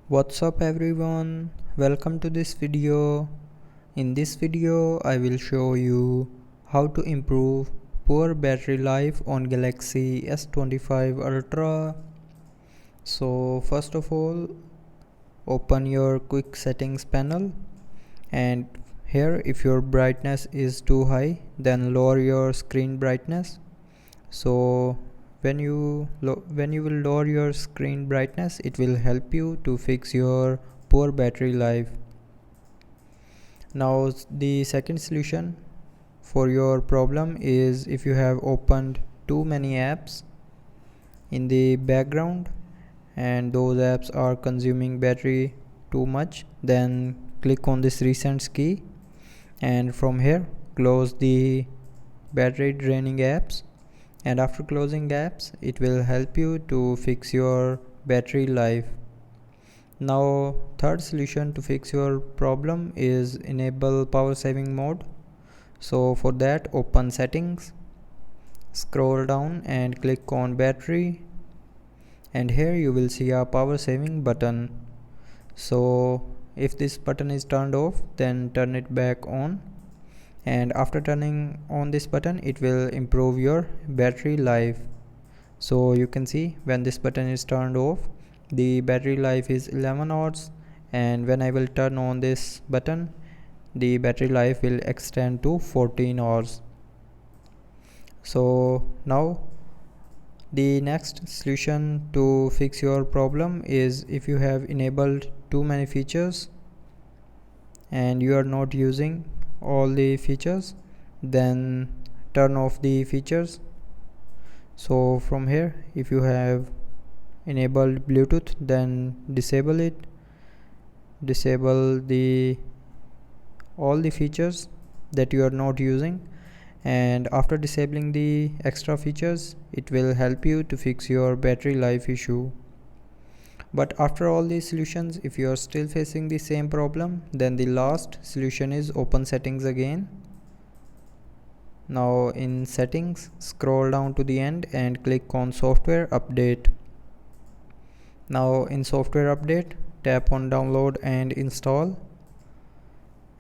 What's up everyone, welcome to this video. In this video I will show you how to improve poor battery life on Galaxy S25 Ultra. So first of all, open your quick settings panel, and here if your brightness is too high then lower your screen brightness. So when you will lower your screen brightness, it will help you to fix your poor battery life. Now the second solution for your problem is if you have opened too many apps in the background and those apps are consuming battery too much, then click on this recent key, and from here close the battery draining apps, and after closing apps it will help you to fix your battery life. Now third solution to fix your problem is enable power saving mode. So for that, open settings, scroll down and click on battery, and here you will see a power saving button. So if this button is turned off, then turn it back on, and after turning on this button it will improve your battery life. So you can see when this button is turned off, the battery life is 11 hours, and when I will turn on this button, the battery life will extend to 14 hours. So now the next solution to fix your problem is if you have enabled too many features and you are not using all the features, then turn off the features. So from here, if you have enabled Bluetooth, then disable it, disable all the features that you are not using, and after disabling the extra features it will help you to fix your battery life issue. But after all these solutions, if you are still facing the same problem, then the last solution is open settings again. Now in settings, scroll down to the end and click on software update. Now in software update, tap on download and install,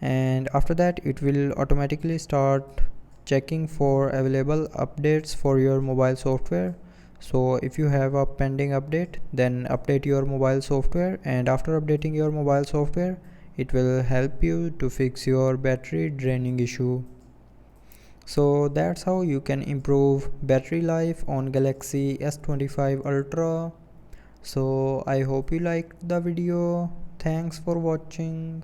and after that it will automatically start checking for available updates for your mobile software. So if you have a pending update, then update your mobile software, and after updating your mobile software it will help you to fix your battery draining issue. So that's how you can improve battery life on Galaxy S25 Ultra. So I hope you liked the video. Thanks for watching.